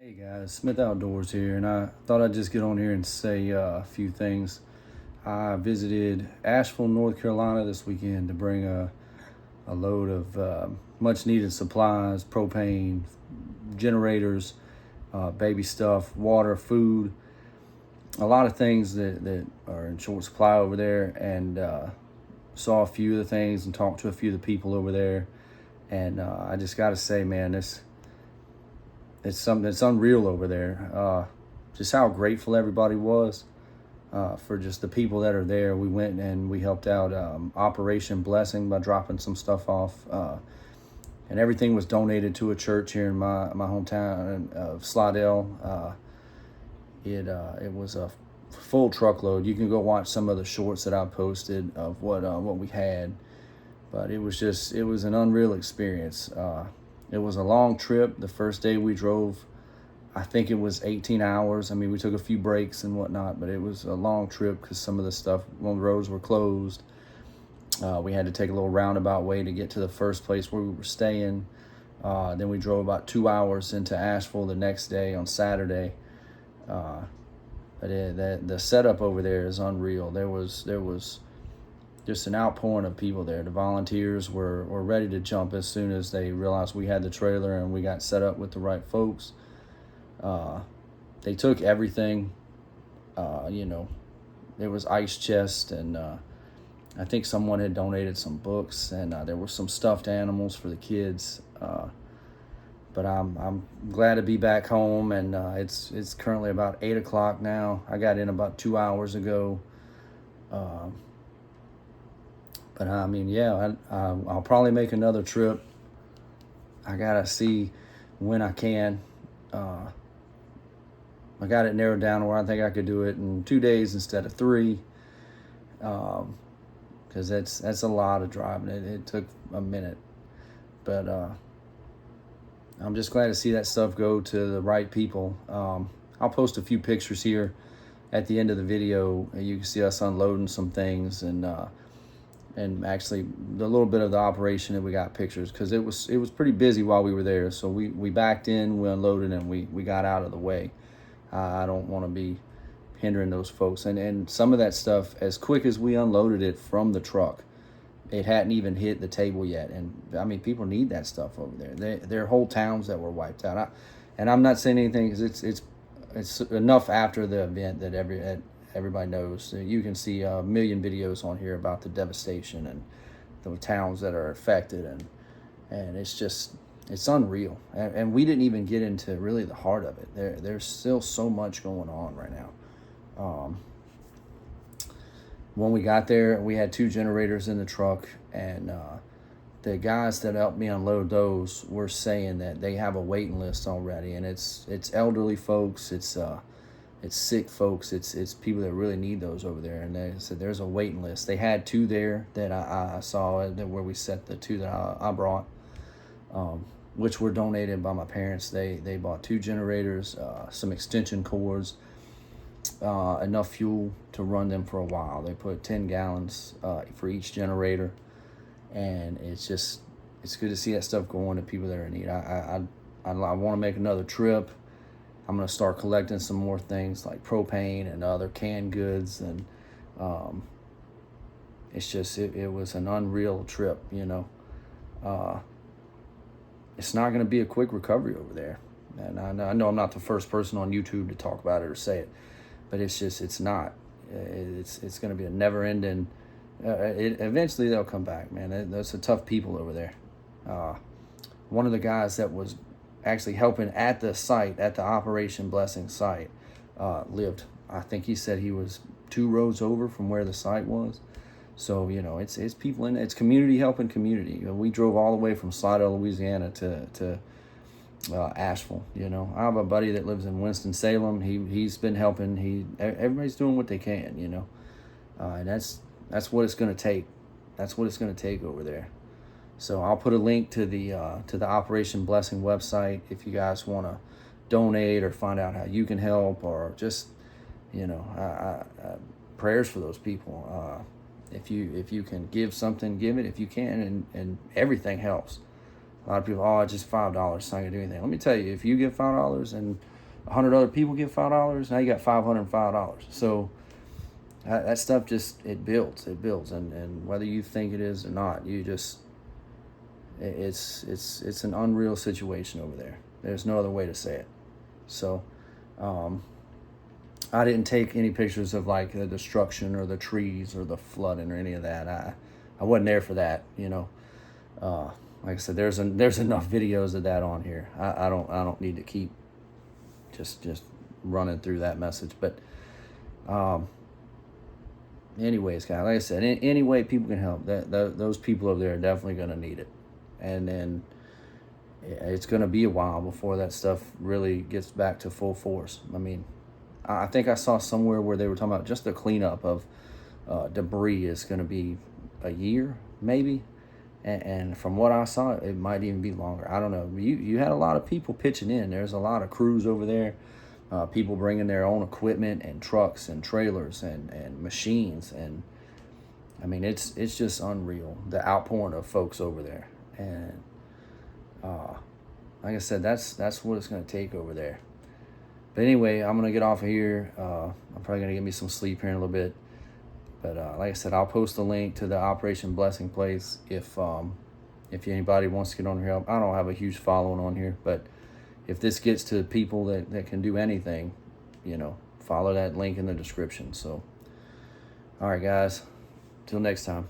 Hey guys, Smith Outdoors here, and I thought I'd just get on here and say a few things. I visited Asheville, North Carolina this weekend to bring a load of much needed supplies, propane, generators, baby stuff, water, food, a lot of things that are in short supply over there, and saw a few of the things and talked to a few of the people over there. And I just got to say, man, it's something that's unreal over there. Just how grateful everybody was for just the people that are there. We went and we helped out Operation Blessing by dropping some stuff off, and everything was donated to a church here in my hometown of Slidell. It was a full truckload. You can go watch some of the shorts that I posted of what we had, but it was an unreal experience. It was a long trip. The first day we drove, I think it was 18 hours. I mean, we took a few breaks and whatnot, but it was a long trip because some of the stuff, when the roads were closed, we had to take a little roundabout way to get to the first place where we were staying. Then we drove about 2 hours into Asheville the next day on Saturday. But the setup over there is unreal. There was just an outpouring of people there. The volunteers were ready to jump as soon as they realized we had the trailer and we got set up with the right folks. They took everything. There was ice chest, and I think someone had donated some books, and there were some stuffed animals for the kids. But I'm glad to be back home, and it's currently about 8 o'clock now. I got in about 2 hours ago. But I mean, yeah, I'll probably make another trip. I gotta see when I can. I got it narrowed down where I think I could do it in 2 days instead of 3. Because that's a lot of driving. It took a minute, but I'm just glad to see that stuff go to the right people. I'll post a few pictures here at the end of the video. You can see us unloading some things, and actually the little bit of the operation that we got pictures, because it was pretty busy while we were there. So we backed in, we unloaded, and we got out of the way. I don't want to be hindering those folks. And some of that stuff, as quick as we unloaded it from the truck, it hadn't even hit the table yet. And I mean, people need that stuff over there. There are whole towns that were wiped out. And I'm not saying anything because it's enough after the event that everybody knows. You can see a million videos on here about the devastation and the towns that are affected, and it's unreal. And we didn't even get into really the heart of it. There's still so much going on right now. When we got there, we had 2 generators in the truck, and the guys that helped me unload those were saying that they have a waiting list already, and it's elderly folks, it's sick folks, it's people that really need those over there. And they said there's a waiting list. They had 2 there that I saw where we set the 2 that I brought, which were donated by my parents. They bought 2 generators, some extension cords, enough fuel to run them for a while. They put 10 gallons for each generator, and it's good to see that stuff going to people that are in need. I want to make another trip. I'm going to start collecting some more things like propane and other canned goods, and it was an unreal trip. It's not going to be a quick recovery over there, and I know I'm not the first person on YouTube to talk about it or say it, but it's not. It's going to be a never-ending. Eventually they'll come back, man. There's some tough people over there. One of the guys that was actually helping at the site, at the Operation Blessing site, lived. I think he said he was 2 roads over from where the site was. So it's people in it's community helping community. We drove all the way from Slidell, Louisiana to Asheville. I have a buddy that lives in Winston-Salem. He's been helping. Everybody's doing what they can. And that's what it's going to take. That's what it's going to take over there. So I'll put a link to the Operation Blessing website if you guys want to donate or find out how you can help, or just prayers for those people. If you can give something, give it if you can, and everything helps. A lot of people, oh, it's just $5. It's not gonna do anything. Let me tell you, if you get $5 and 100 other people get $5, now you got $505. So that stuff just, it builds, and whether you think it is or not, you just, it's an unreal situation over there. There's no other way to say it. So I didn't take any pictures of like the destruction or the trees or the flooding or any of that. I wasn't there for that, you know. Like I said, there's enough videos of that on here. I don't need to keep just running through that message. But anyways, guys, like I said, any way people can help, those people over there are definitely going to need it. And then it's going to be a while before that stuff really gets back to full force. I mean, I think I saw somewhere where they were talking about just the cleanup of debris is going to be a year, maybe. And from what I saw, it might even be longer. I don't know. You had a lot of people pitching in. There's a lot of crews over there. People bringing their own equipment and trucks and trailers and machines. And, I mean, it's just unreal, the outpouring of folks over there. And, like I said, that's what it's going to take over there. But anyway, I'm going to get off of here. I'm probably going to get me some sleep here in a little bit. But like I said, I'll post a link to the Operation Blessing place if anybody wants to get on here. I don't have a huge following on here, but if this gets to people that can do anything, you know, follow that link in the description. So, all right, guys, till next time.